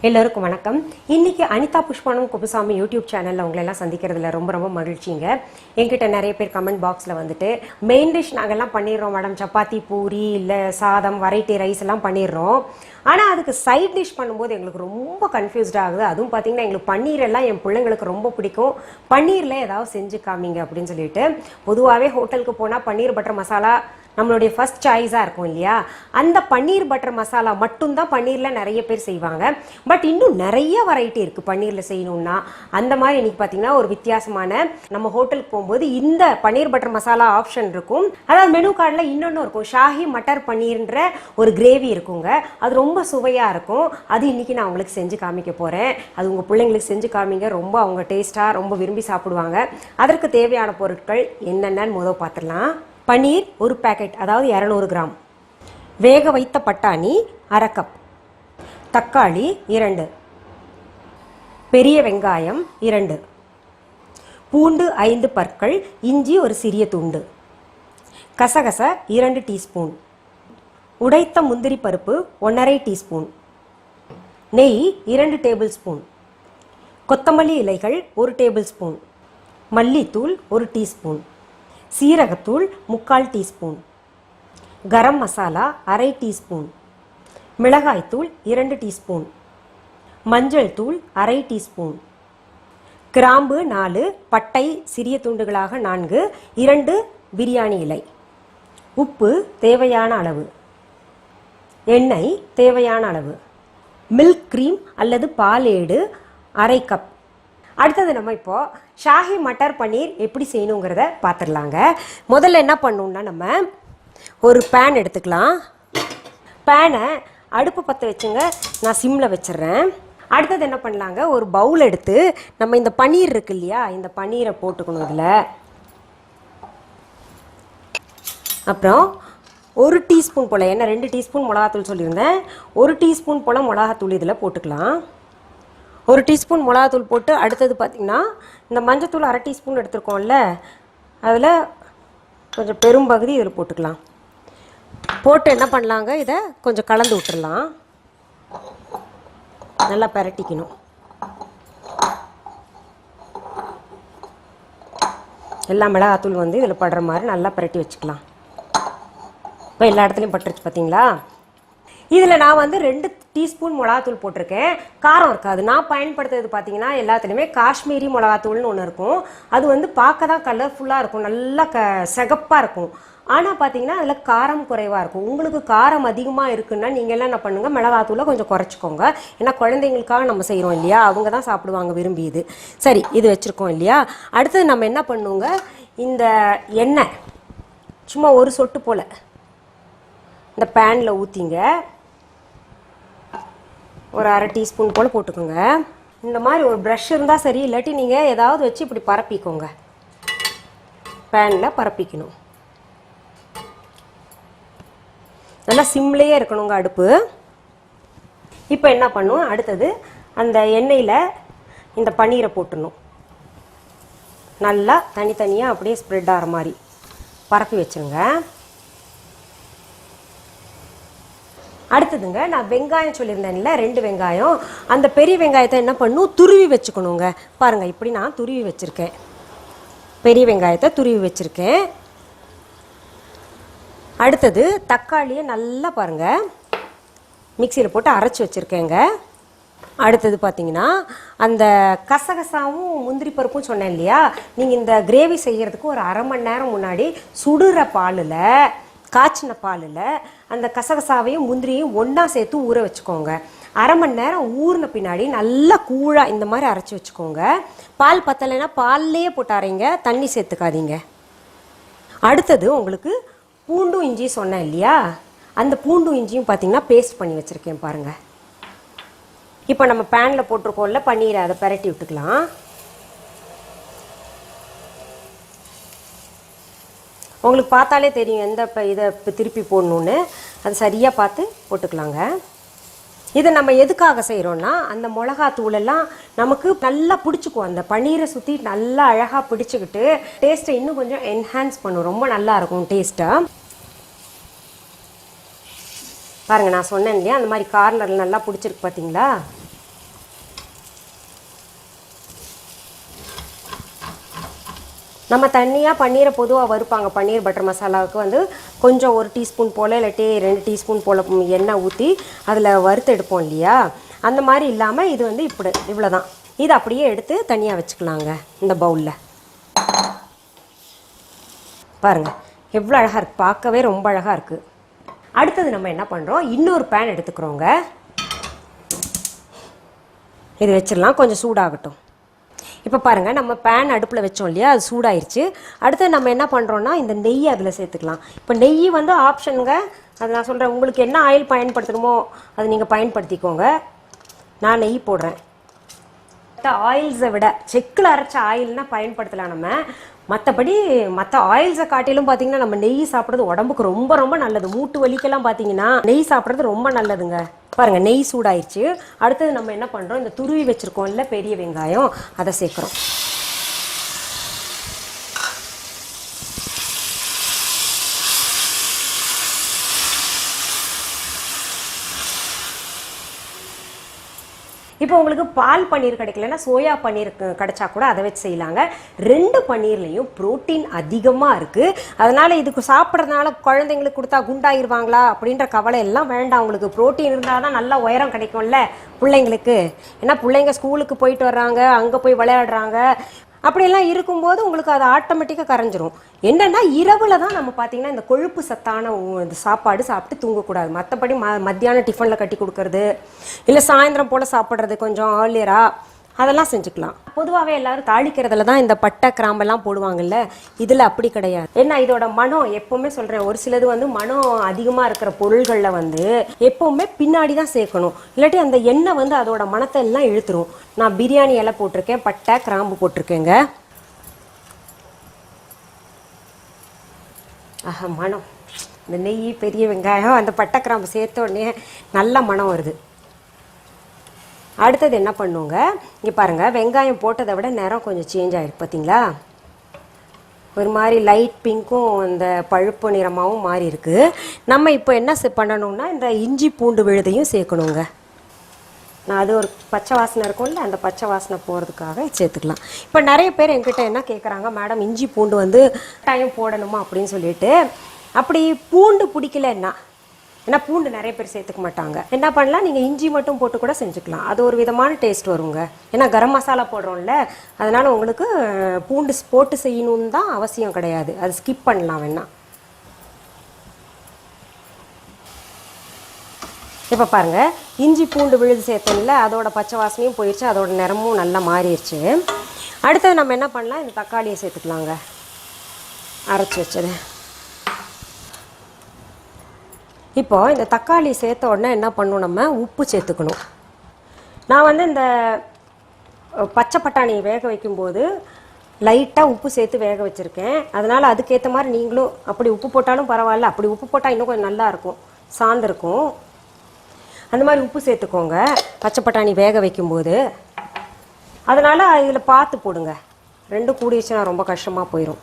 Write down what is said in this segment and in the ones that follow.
எல்லோருக்கும் வணக்கம். இன்னைக்கு அனிதா புஷ்பனம் குப்புசாமி யூடியூப் சேனல்ல உங்களை எல்லாம் சந்திக்கிறதுல ரொம்ப மகிழ்ச்சிங்க. என்கிட்ட நிறைய பேர் கமெண்ட் பாக்ஸ்ல வந்துட்டு மெயின் டிஷ் நாங்கெல்லாம் பண்ணிடுறோம் மேடம், சப்பாத்தி பூரி இல்லை சாதம் வெரைட்டி ரைஸ் எல்லாம் பண்ணிடுறோம், ஆனால் அதுக்கு சைட் டிஷ் பண்ணும்போது எங்களுக்கு ரொம்ப கன்ஃபியூஸ்ட் ஆகுது. அதுவும் பார்த்தீங்கன்னா எங்களுக்கு பன்னீர் எல்லாம் என் பிள்ளைங்களுக்கு ரொம்ப பிடிக்கும், பன்னீரில் ஏதாவது செஞ்சு காமிங்க அப்படின்னு சொல்லிட்டு. பொதுவாகவே ஹோட்டலுக்கு போனால் பன்னீர் பட்டர் மசாலா நம்மளுடைய ஃபர்ஸ்ட் சாய்ஸாக இருக்கும் இல்லையா. அந்த பன்னீர் பட்டர் மசாலா மட்டும்தான் பன்னீரில் நிறைய பேர் செய்வாங்க. பட் இன்னும் நிறைய வெரைட்டி இருக்குது பன்னீரில் செய்யணும்னா. அந்த மாதிரி இன்னைக்கு பார்த்தீங்கன்னா ஒரு வித்தியாசமான, நம்ம ஹோட்டலுக்கு போகும்போது இந்த பன்னீர் பட்டர் மசாலா ஆப்ஷன் இருக்கும். அதாவது மெனு கார்டில் இன்னொன்று இருக்கும், ஷாஹி மட்டர் பன்னீர்ன்ற ஒரு கிரேவி இருக்குங்க. அது ரொம்ப சுவையாக இருக்கும். அது இன்னைக்கு நான் உங்களுக்கு செஞ்சு காமிக்க போகிறேன். அது உங்கள் பிள்ளைங்களுக்கு செஞ்சு காமிங்க, ரொம்ப அவங்க டேஸ்ட்டாக ரொம்ப விரும்பி சாப்பிடுவாங்க. அதற்கு தேவையான பொருட்கள் என்னென்னு முதல் பார்த்துடலாம். பன்னீர் ஒரு பேக்கெட், அதாவது 200 கிராம். வேக வைத்த பட்டாணி 1/2 கப். தக்காளி 2. பெரிய வெங்காயம் 2. பூண்டு 5 பற்கள். இஞ்சி ஒரு சிறிய துண்டு. கசகச 2 டீஸ்பூன். உடைத்த முந்திரி பருப்பு 1/2 டீஸ்பூன். நெய் 2 டேபிள் ஸ்பூன். கொத்தமல்லி இலைகள் 1 டேபிள் ஸ்பூன். மல்லித்தூள் 1 டீஸ்பூன். சீரகத்தூள் 3/4 டீஸ்பூன். கரம் மசாலா 1/2 டீஸ்பூன். மிளகாய்த்தூள் 2 டீஸ்பூன். மஞ்சள் தூள் 1/2 டீஸ்பூன். கிராம்பு 4, பட்டை சிறிய துண்டுகளாக 4, 2 பிரியாணி இலை. உப்பு தேவையான அளவு. எண்ணெய் தேவையான அளவு. மில்க் க்ரீம் அல்லது பாலேடு 1/2 கப். அடுத்தது நம்ம இப்போ ஷாஹி மட்டர் பன்னீர் எப்படி செய்யணுங்கிறத பார்த்துடலாங்க. முதல்ல என்ன பண்ணணும்னா, நம்ம ஒரு பேன் எடுத்துக்கலாம். பேனை அடுப்பு பற்ற வச்சுங்க, நான் சிம்மில் வச்சிடுறேன். அடுத்தது என்ன பண்ணலாங்க, ஒரு பவுல் எடுத்து நம்ம இந்த பன்னீர் இருக்கு இல்லையா, இந்த பன்னீரை போட்டுக்கணும் இதில். அப்புறம் 1 டீஸ்பூன் போல், ஏன்னா 2 டீஸ்பூன் மிளகாத்தூள் சொல்லியிருந்தேன், 1 டீஸ்பூன் போல் மிளகாத்தூள் இதில் போட்டுக்கலாம். 1 டீஸ்பூன் மிளகாத்தூள் போட்டு, அடுத்தது பார்த்திங்கன்னா இந்த மஞ்சத்தூள் 1/2 டீஸ்பூன் எடுத்துருக்கோம்ல, அதில் கொஞ்சம் பெரும்பகுதி இதில் போட்டுக்கலாம். போட்டு என்ன பண்ணலாங்க, இதை கொஞ்சம் கலந்து விட்டுடலாம். நல்லா பரட்டிக்கணும். எல்லா மிளகாத்தூள் வந்து இதில் படுற மாதிரி நல்லா பரட்டி வச்சுக்கலாம். இப்போ எல்லா இடத்துலையும் பட்டுருச்சு பார்த்தீங்களா. இதில் நான் வந்து 2 டீஸ்பூன் மிளகாத்தூள் போட்டிருக்கேன். காரம் இருக்காது. நான் பயன்படுத்துறது பார்த்தீங்கன்னா எல்லாத்துலேயுமே காஷ்மீரி மிளகாத்தூள்னு ஒன்று இருக்கும். அது வந்து பார்க்க தான் கலர்ஃபுல்லாக இருக்கும், நல்லா சிகப்பாக இருக்கும். ஆனால் பார்த்தீங்கன்னா அதில் காரம் குறைவாக இருக்கும். உங்களுக்கு காரம் அதிகமாக இருக்குன்னா நீங்கள் எல்லாம் என்ன பண்ணுங்கள், மிளகாத்தூளை கொஞ்சம் குறைச்சிக்கோங்க. ஏன்னா குழந்தைங்களுக்காக நம்ம செய்கிறோம் இல்லையா, அவங்க தான் சாப்பிடுவாங்க விரும்பி. இது சரி, இது வச்சுருக்கோம் இல்லையா. அடுத்தது நம்ம என்ன பண்ணுவோங்க, இந்த எண்ணெய் சும்மா ஒரு சொட்டு போல் இந்த பேனில் ஊற்றிங்க. ஒரு 1/2 டீஸ்பூன் போல் போட்டுக்கோங்க. இந்த மாதிரி ஒரு ப்ரஷ் இருந்தால் சரி, இல்லாட்டி நீங்கள் ஏதாவது வச்சு இப்படி பரப்பிக்கோங்க. பேனில் பரப்பிக்கணும். நல்லா சிம்லேயே இருக்கணுங்க அடுப்பு. இப்போ என்ன பண்ணும், அடுத்தது அந்த எண்ணெயில் இந்த பன்னீரை போட்டுடணும். நல்லா தனித்தனியாக அப்படியே ஸ்ப்ரெட் ஆகிற மாதிரி பரப்பி வச்சுருங்க. அடுத்ததுங்க, நான் வெங்காயம் சொல்லியிருந்தேன்ல, 2 வெங்காயம். அந்த பெரிய வெங்காயத்தை என்ன பண்ணும், துருவி வச்சுக்கணுங்க. பாருங்கள், இப்படி நான் துருவி வச்சுருக்கேன். பெரிய வெங்காயத்தை துருவி வச்சுருக்கேன். அடுத்தது தக்காளியை நல்லா பாருங்கள் மிக்சியில் போட்டு அரைச்சி வச்சுருக்கேங்க. அடுத்தது பார்த்தீங்கன்னா அந்த கசகசாவும் முந்திரி பருப்பும் சொன்னேன் இல்லையா, நீங்கள் இந்த கிரேவி செய்கிறதுக்கு ஒரு 1/2 மணி நேரம் முன்னாடி சுடுற பாலில், காய்ச்சின பாலில் அந்த கசகசாவையும் முந்திரியும் ஒன்றா சேர்த்து ஊற வச்சுக்கோங்க. 1/2 மணி நேரம் ஊறின பின்னாடி நல்லா கூழாக இந்த மாதிரி அரைச்சி வச்சுக்கோங்க. பால் பத்தலைன்னா பால்லையே போட்டு அரைங்க, தண்ணி சேர்த்துக்காதீங்க. அடுத்தது உங்களுக்கு பூண்டும் இஞ்சியும் சொன்னேன் இல்லையா, அந்த பூண்டும் இஞ்சியும் பார்த்தீங்கன்னா பேஸ்ட் பண்ணி வச்சுருக்கேன் பாருங்கள். இப்போ நம்ம பேனில் போட்டிருக்கோம்ல பன்னீரை, அதை பரட்டி விட்டுக்கலாம். உங்களுக்கு பார்த்தாலே தெரியும் எந்த இதை திருப்பி போடணுன்னு, அது சரியாக பார்த்து போட்டுக்கலாங்க. இதை நம்ம எதுக்காக செய்கிறோன்னா, அந்த மிளகாத்தூளெல்லாம் நமக்கு நல்லா பிடிச்சிக்கும். அந்த பன்னீரை சுற்றி நல்லா அழகாக பிடிச்சிக்கிட்டு டேஸ்ட்டை இன்னும் கொஞ்சம் என்ஹான்ஸ் பண்ணும். ரொம்ப நல்லாயிருக்கும் டேஸ்ட்டை. பாருங்கள், நான் சொன்னேன் இல்லையா, அந்த மாதிரி கார்னரில் நல்லா பிடிச்சிருக்கு பார்த்தீங்களா. நம்ம தனியாக பன்னீரை பொதுவாக வறுப்பாங்க. பன்னீர் பட்டர் மசாலாவுக்கு வந்து கொஞ்சம் 1 டீஸ்பூன் போல் இல்லாட்டி 2 டீஸ்பூன் போல் எண்ணெய் ஊற்றி அதில் வறுத்து எடுப்போம் இல்லையா, அந்த மாதிரி இல்லாமல் இது வந்து இவ்வளோ தான். இது அப்படியே எடுத்து தனியாக வச்சுக்கலாங்க இந்த பவுலில். பாருங்கள் எவ்வளோ அழகாக இருக்குது, பார்க்கவே ரொம்ப அழகாக இருக்குது. அடுத்தது நம்ம என்ன பண்ணுறோம், இன்னொரு பேன் எடுத்துக்கிறோங்க. இது வச்சிடலாம், கொஞ்சம் சூடாகட்டும். இப்போ பாருங்கள் நம்ம பேன் அடுப்பில் வச்சோம் இல்லையா, அது சூடாயிருச்சு. அடுத்து நம்ம என்ன பண்ணுறோன்னா இந்த நெய் அதில் சேர்த்துக்கலாம். இப்போ நெய் வந்து ஆப்ஷனுங்க, அது நான் சொல்கிறேன். உங்களுக்கு என்ன ஆயில் பயன்படுத்தணுமோ அது நீங்கள் பயன்படுத்திக்கோங்க. நான் நெய் போடுறேன். ஆயில்ஸை விட செக்கில் அரைச்ச ஆயில்னால் பயன்படுத்தலாம் நம்ம. மற்றபடி மற்ற ஆயில்ஸை காட்டிலும் பார்த்தீங்கன்னா நம்ம நெய் சாப்பிட்றது உடம்புக்கு ரொம்ப ரொம்ப நல்லது. மூட்டு வலிக்கெல்லாம் பார்த்தீங்கன்னா நெய் சாப்பிட்றது ரொம்ப நல்லதுங்க. பாருங்கள் நெய் சூடாயிருச்சு. அடுத்தது நம்ம என்ன பண்ணுறோம், இந்த துருவி வச்சுருக்கோம்ல பெரிய வெங்காயம், அதை சேர்க்குறோம். இப்போ உங்களுக்கு பால் பன்னீர் கிடைக்கலன்னா சோயா பன்னீர் கிடைச்சா கூட அதை வச்சு செய்யலாங்க. 2 பன்னீர்லேயும் ப்ரோட்டீன் அதிகமாக இருக்குது. அதனால் இதுக்கு சாப்பிட்றதுனால குழந்தைங்களுக்கு கொடுத்தா குண்டாயிருவாங்களா அப்படின்ற கவலை எல்லாம் வேண்டாம். உங்களுக்கு ப்ரோட்டீன் இருந்தால் தான் நல்லா உயரம் கிடைக்கும்ல பிள்ளைங்களுக்கு. ஏன்னா பிள்ளைங்க ஸ்கூலுக்கு போயிட்டு வர்றாங்க, அங்கே போய் விளையாடுறாங்க, அப்படியெல்லாம் இருக்கும்போது உங்களுக்கு அது ஆட்டோமேட்டிக்காக கரைஞ்சிரும். என்னென்னா இரவில் தான் நம்ம பார்த்திங்கன்னா இந்த கொழுப்பு சத்தான இந்த சாப்பாடு சாப்பிட்டு தூங்கக்கூடாது. மற்றபடி மத்தியானம் டிஃபனில் கட்டி கொடுக்கறது, இல்லை சாயந்தரம் போல் சாப்பிட்றது கொஞ்சம் ஏர்லியராக, அதெல்லாம் செஞ்சுக்கலாம். பொதுவாகவே எல்லாரும் தாளிக்கிறதுல தான் இந்த பட்டை கிராம்பெல்லாம் போடுவாங்கல்ல, இதில் அப்படி கிடையாது. ஏன்னா இதோட மனம் எப்போவுமே சொல்கிறேன், ஒரு சிலது வந்து மனம் அதிகமாக இருக்கிற பொருள்களில் வந்து எப்போவுமே பின்னாடி தான் சேர்க்கணும். இல்லாட்டி அந்த எண்ணெய் வந்து அதோட மனத்தை எல்லாம் இழுத்துரும். நான் பிரியாணி இலை போட்டிருக்கேன், பட்டை கிராம்பு போட்டிருக்கேங்க. ஆஹா மனம், இந்த நெய் பெரிய வெங்காயம் அந்த பட்டை கிராம்பு சேர்த்த உடனே நல்ல மனம் வருது. அடுத்தது என்ன பண்ணுவோங்க, இங்கே பாருங்கள் வெங்காயம் போட்டதை விட நிறம் கொஞ்சம் சேஞ்ச் ஆகிருக்கு பார்த்தீங்களா. ஒரு மாதிரி லைட் பிங்க்கும் இந்த பழுப்பு நிறமாகவும் மாறி இருக்குது. நம்ம இப்போ என்ன பண்ணணும்னா இந்த இஞ்சி பூண்டு விழுதையும் சேர்க்கணுங்க. நான் அது ஒரு பச்சை வாசனை இருக்கும்ல, அந்த பச்சை வாசனை போகிறதுக்காக சேர்த்துக்கலாம். இப்போ நிறைய பேர் என்கிட்ட என்ன கேட்குறாங்க, மேடம் இஞ்சி பூண்டு வந்து டைம் போடணுமா அப்படின்னு சொல்லிட்டு. அப்படி பூண்டு பிடிக்கலன்னா, ஏன்னா பூண்டு நிறைய பேர் சேர்த்துக்க மாட்டாங்க, என்ன பண்ணலாம், நீங்கள் இஞ்சி மட்டும் போட்டு கூட செஞ்சுக்கலாம். அது ஒரு விதமான டேஸ்ட் வருங்க. ஏன்னா கரம் மசாலா போடுறோம்ல, அதனால் உங்களுக்கு பூண்டு போட்டு செய்யணுன்னு தான் அவசியம் கிடையாது. அது ஸ்கிப் பண்ணலாம் வேணா. இப்போ பாருங்கள் இஞ்சி பூண்டு விழுது சேர்த்தோம்ல, அதோட பச்சை வாசனையும் போயிடுச்சு, அதோட நிறமும் நல்லா மாறிடுச்சு. அடுத்தது நம்ம என்ன பண்ணலாம், இந்த தக்காளியை சேர்த்துக்கலாங்க, அரைச்சி வச்சது. இப்போ இந்த தக்காளி சேர்த்த உடனே என்ன பண்ணணும், நம்ம உப்பு சேர்த்துக்கணும். நான் வந்து இந்த பச்சை பட்டாணி வேக வைக்கும்போது லைட்டாக உப்பு சேர்த்து வேக வச்சுருக்கேன். அதனால் அதுக்கேற்ற மாதிரி நீங்களும் அப்படி உப்பு போட்டாலும் பரவாயில்ல, அப்படி உப்பு போட்டால் இன்னும் கொஞ்சம் நல்லாயிருக்கும், சார்ந்திருக்கும். அந்த மாதிரி உப்பு சேர்த்துக்கோங்க பச்சை பட்டாணி வேக வைக்கும்போது. அதனால் இதில் பார்த்து போடுங்க, 2 கூடிடுச்சுன்னா ரொம்ப கஷ்டமாக போயிடும்.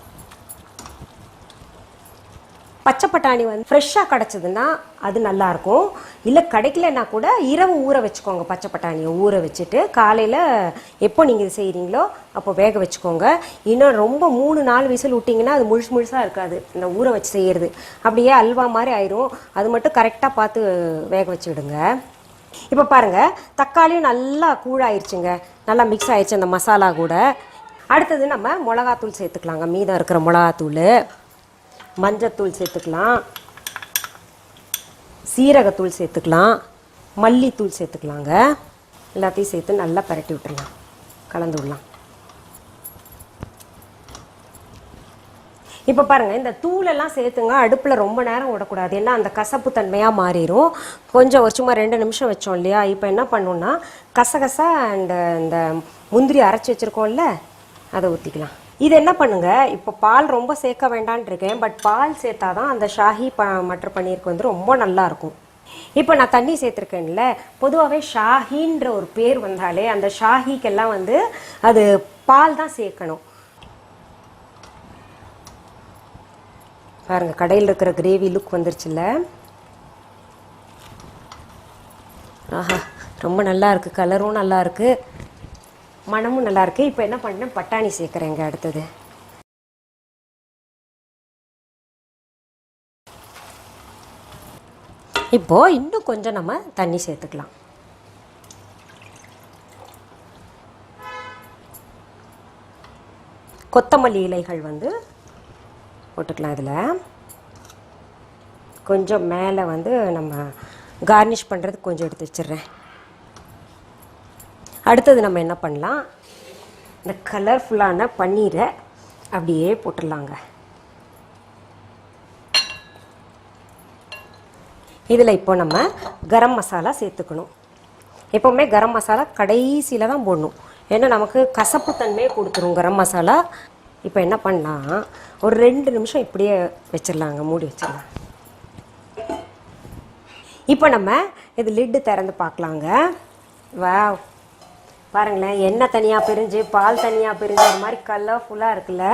பச்சை பட்டாணி வந்து ஃப்ரெஷ்ஷாக கிடச்சிதுன்னா அது நல்லாயிருக்கும். இல்லை கிடைக்கலன்னா கூட இரவு ஊற வச்சுக்கோங்க. பச்சை பட்டாணியை ஊற வச்சுட்டு காலையில் எப்போ நீங்கள் இது செய்கிறீங்களோ அப்போ வேக வச்சுக்கோங்க. இன்னும் ரொம்ப 3-4 விசில் விட்டிங்கன்னா அது முழுசாக இருக்காது, இந்த ஊற வச்சு செய்கிறது அப்படியே அல்வா மாதிரி ஆயிரும். அது மட்டும் கரெக்டாக பார்த்து வேக வச்சுடுங்க. இப்போ பாருங்கள் தக்காளியும் நல்லா கூழாயிருச்சுங்க, நல்லா மிக்ஸ் ஆயிடுச்சு அந்த மசாலா கூட. அடுத்தது நம்ம மிளகாத்தூள் சேர்த்துக்கலாங்க. மீதம் இருக்கிற மிளகாத்தூள், மஞ்சத்தூள் சேர்த்துக்கலாம், சீரகத்தூள் சேர்த்துக்கலாம், மல்லித்தூள் சேர்த்துக்கலாங்க. எல்லாத்தையும் சேர்த்து நல்லா பரட்டி விட்டுடலாம், கலந்து விடலாம். இப்போ பாருங்கள் இந்த தூளெல்லாம் சேர்த்துங்க, அடுப்பில் ரொம்ப நேரம் விடக்கூடாது, ஏன்னா அந்த கசப்பு தன்மையாக மாறிடும். கொஞ்சம் சும்மா 2 நிமிஷம் வச்சோம் இல்லையா, இப்போ என்ன பண்ணணுன்னா கசகசா அண்ட் இந்த முந்திரி அரைச்சி வச்சுருக்கோம்ல அதை ஊற்றிக்கலாம். இது என்ன பண்ணுங்க, இப்போ பால் ரொம்ப சேர்க்க வேண்டான் இருக்கேன், பட் பால் சேர்த்தா தான் அந்த ஷாஹி மட்டர் பன்னீருக்கு வந்து ரொம்ப நல்லாயிருக்கும். இப்போ நான் தண்ணி சேர்த்துருக்கேன்ல, பொதுவாகவே ஷாஹின்ற ஒரு பேர் வந்தாலே அந்த ஷாஹிக்கெல்லாம் வந்து அது பால் தான் சேர்க்கணும். பாருங்கள் கடையில் இருக்கிற கிரேவி லுக் வந்துருச்சுல்ல, ஆஹா ரொம்ப நல்லா இருக்குது, கலரும் நல்லா இருக்குது, மனமும் நல்லாயிருக்கு. இப்போ என்ன பண்ணேன், பட்டாணி சேர்க்குறேங்க அடுத்தது. இப்போது இன்னும் கொஞ்சம் நம்ம தண்ணி சேர்த்துக்கலாம். கொத்தமல்லி இலைகள் வந்து போட்டுக்கலாம். இதில் கொஞ்சம் மேலே வந்து நம்ம கார்னிஷ் பண்ணுறதுக்கு கொஞ்சம் எடுத்து வச்சிடுறேன். அடுத்தது நம்ம என்ன பண்ணலாம், இந்த கலர்ஃபுல்லான பன்னீரை அப்படியே போட்டுடலாங்க. இதில் இப்போ நம்ம கரம் மசாலா சேர்த்துக்கணும். எப்போவுமே கரம் மசாலா கடைசியில் தான் போடணும், ஏன்னா நமக்கு கசப்பு தன்மையை கொடுத்துரும் கரம் மசாலா. இப்போ என்ன பண்ணலாம், ஒரு 2 நிமிஷம் இப்படியே வச்சிடலாங்க, மூடி வச்சிடலாம். இப்போ நம்ம இது லிட்டு திறந்து பார்க்கலாங்க. வா பாருங்களேன், எண்ணெய் தனியாக பிரிஞ்சு பால் தனியாக பிரிஞ்சு ஒரு மாதிரி கலர்ஃபுல்லாக இருக்குல்ல.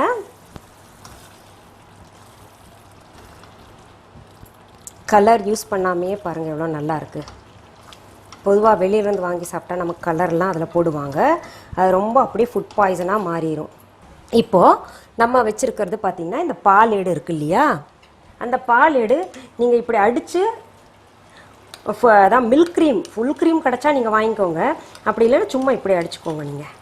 கலர் யூஸ் பண்ணாமையே பாருங்கள் எவ்வளோ நல்லா இருக்குது. பொதுவாக வெளியிலேருந்து வாங்கி சாப்பிட்டா நமக்கு கலர்லாம் அதில் போடுவாங்க, அது ரொம்ப அப்படியே ஃபுட் பாய்சனாக மாறிடும். இப்போது நம்ம வச்சுருக்கிறது பார்த்திங்கன்னா இந்த பால் ஏடு இருக்குது இல்லையா, அந்த பால் ஏடு நீங்கள் இப்படி அடித்து அதான் மில்க் க்ரீம், ஃபுல் க்ரீம் கிடச்சா நீங்கள் வாங்கிக்கோங்க, அப்படி இல்லைன்னா சும்மா இப்படி அடிச்சுக்கோங்க. நீங்கள்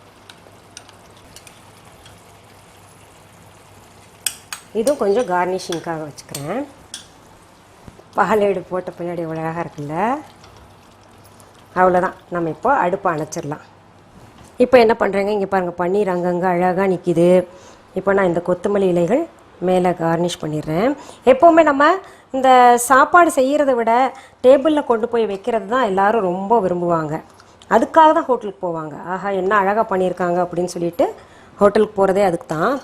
இதுவும் கொஞ்சம் கார்னிஷிங்காக வச்சுக்கிறேன். பாலேடு போட்ட பின்னாடி எவ்வளோ அழகாக இருக்குல்ல. அவ்வளோதான், நம்ம இப்போ அடுப்பை அணைச்சிடலாம். இப்போ என்ன பண்ணுறேங்க, இங்கே பாருங்கள் பன்னீர் அங்கங்கே அழகாக நிற்கிது. இப்போ நான் இந்த கொத்தமல்லி இலைகள் மேலே கார்னிஷ் பண்ணிடுறேன். எப்போவுமே நம்ம இந்த சாப்பாடு செய்கிறத விட டேபிளில் கொண்டு போய் வைக்கிறது தான் எல்லோரும் ரொம்ப விரும்புவாங்க. அதுக்காக தான் ஹோட்டலுக்கு போவாங்க. ஆஹா என்ன அழகாக பண்ணியிருக்காங்க அப்படின்னு சொல்லிட்டு ஹோட்டலுக்கு போகிறதே அதுக்கு தான்.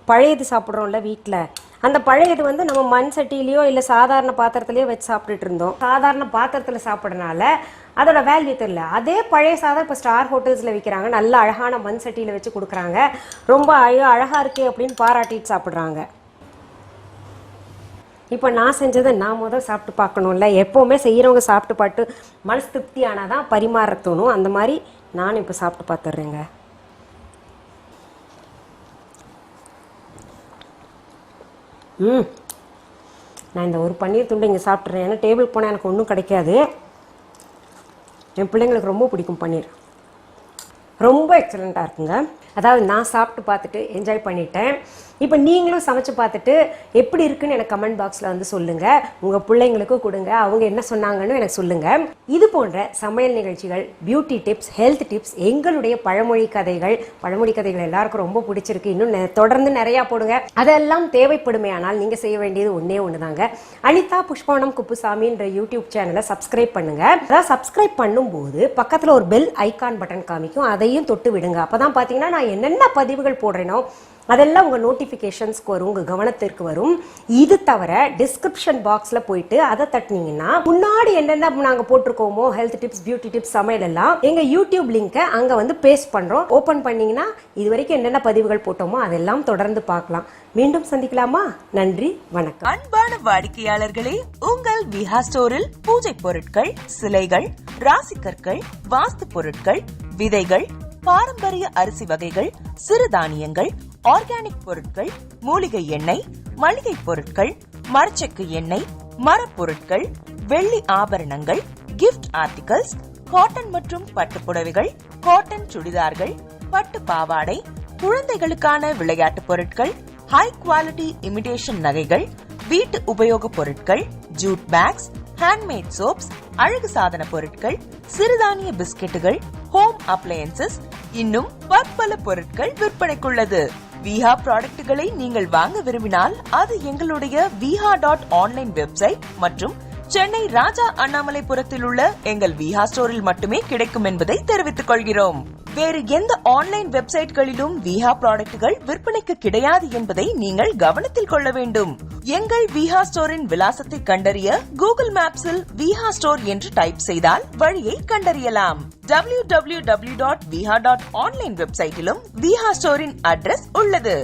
பழையது சாப்பிட்றோம்ல வீட்டில், அந்த பழையது வந்து நம்ம மண் சட்டிலேயோ இல்லை சாதாரண பாத்திரத்துலேயோ வச்சு சாப்பிட்டுட்டு இருந்தோம். சாதாரண பாத்திரத்தில் சாப்பிட்றதுனால அதோட வேல்யூ தெரியல. அதே பழைய சாதம் இப்போ ஸ்டார் ஹோட்டல்ஸில் விற்கிறாங்க, நல்ல அழகான மண் சட்டியில் வச்சு கொடுக்குறாங்க, ரொம்ப அழகாக இருக்கே அப்படின்னு பாராட்டிட்டு சாப்பிட்றாங்க. இப்போ நான் செஞ்சதை நான் முதல் சாப்பிட்டு பார்க்கணும்ல. எப்போவுமே செய்கிறவங்க சாப்பிட்டு பார்த்து மனசு திருப்தி ஆனால் தான் பரிமாற தோணும். அந்த மாதிரி நானும் இப்போ சாப்பிட்டு பார்த்துட்றேங்க. நான் இந்த ஒரு பன்னீர் துண்டு இங்கே சாப்பிட்றேன், ஏன்னா டேபிளுக்கு போனால் எனக்கு ஒன்றும் கிடைக்காது. என் பிள்ளைங்களுக்கு ரொம்ப பிடிக்கும் பன்னீர், ரொம்ப எக்ஸலண்ட்டாக இருக்குங்க. அதாவது நான் சாப்பிட்டு பார்த்துட்டு என்ஜாய் பண்ணிட்டேன். இப்போ நீங்களும் சமைச்சு பார்த்துட்டு எப்படி இருக்குன்னு எனக்கு கமெண்ட் பாக்ஸில் வந்து சொல்லுங்கள். உங்கள் பிள்ளைங்களுக்கும் கொடுங்க, அவங்க என்ன சொன்னாங்கன்னு எனக்கு சொல்லுங்கள். இது போன்ற சமையல் நிகழ்ச்சிகள், பியூட்டி டிப்ஸ், ஹெல்த் டிப்ஸ், எங்களுடைய பழமொழி கதைகள் எல்லாருக்கும் ரொம்ப பிடிச்சிருக்கு. இன்னும் தொடர்ந்து நிறையா போடுங்க. அதெல்லாம் தேவைப்படுமே. ஆனால் நீங்கள் செய்ய வேண்டியது ஒன்றே ஒன்று தாங்க, அனிதா புஷ்பவனம் குப்புசாமின்ற யூடியூப் சேனலை சப்ஸ்கிரைப் பண்ணுங்கள். அதாவது சப்ஸ்கிரைப் பண்ணும்போது பக்கத்தில் ஒரு பெல் ஐக்கான் பட்டன் காமிக்கும், அதையும் தொட்டு விடுங்க. அப்போ தான் பார்த்தீங்கன்னா நான் என்னென்ன பதிவுகள் போடுறேனோ அதெல்லாம் உங்கள் நோட்டிஃபிகேஷன்ஸ்க்கு வரும், உங்கள் கவனத்திற்கு வரும். இது தவிர டிஸ்கிரிப்ஷன் பாக்ஸில் போயிட்டு அதை தட்டினீங்கன்னா முன்னாடி என்னென்ன நாங்கள் போட்டிருக்கோமோ ஹெல்த் டிப்ஸ், பியூட்டி டிப்ஸ், சமையல் எல்லாம் எங்கள் யூடியூப் லிங்கை அங்கே வந்து பேஸ்ட் பண்ணுறோம். ஓப்பன் பண்ணிங்கன்னா இது வரைக்கும் என்னென்ன பதிவுகள் போட்டோமோ அதெல்லாம் தொடர்ந்து பார்க்கலாம். மீண்டும் சந்திக்கலாமா? நன்றி, வணக்கம். அன்பான வாடிக்கையாளர்களே, உங்கள் விஹா ஸ்டோரில் பூஜை பொருட்கள், சிலைகள், ராசிக்கற்கள், வாஸ்து பொருட்கள், விதைகள், பாரம்பரிய அரிசி வகைகள், சிறுதானியங்கள், ஆர்கானிக் பொருட்கள், மூலிகை எண்ணெய், மளிகை பொருட்கள், மரச்செக்கு எண்ணெய், மரப்பொருட்கள், வெள்ளி ஆபரணங்கள், கிஃப்ட் ஆர்டிகல்ஸ், காட்டன் மற்றும் பட்டு புடவைகள், காட்டன் சுடிதார்கள், பட்டு பாவாடை, குழந்தைகளுக்கான விளையாட்டு பொருட்கள், ஹை குவாலிட்டி இமிடேஷன் நகைகள், வீட்டு உபயோக பொருட்கள், ஜூட் பேக்ஸ், ஹேண்ட்மேட் சோப்ஸ், அழகு சாதன பொருட்கள், சிறுதானிய பிஸ்கெட்டுகள், ஹோம் அப்ளையன்சஸ், இன்னும் பற்பல பொருட்கள் விற்பனைக்குள்ளது. விஹா ப்ராடக்ட்களை நீங்கள் வாங்க விரும்பினால் அது எங்களுடைய viha.online வெப்சைட் மற்றும் சென்னை ராஜா அண்ணாமலைபுரத்தில் உள்ள எங்கள் விஹா ஸ்டோரில் மட்டுமே கிடைக்கும் என்பதை தெரிவித்துக் கொள்கிறோம். வேறு எந்த ஆன்லைன் வெப்சைட்களிலும் விஹா ப்ராடக்ட்கள் விற்பனைக்கு கிடையாது என்பதை நீங்கள் கவனத்தில் கொள்ள வேண்டும். எங்கள் விஹா ஸ்டோரின் விலாசத்தை கண்டறிய கூகுள் மேப்ஸில் விஹா ஸ்டோர் என்று டைப் செய்தால் வழியை கண்டறியலாம். www.viha.online வெப்சைட்டிலும் விஹா ஸ்டோரின் அட்ரஸ் உள்ளது.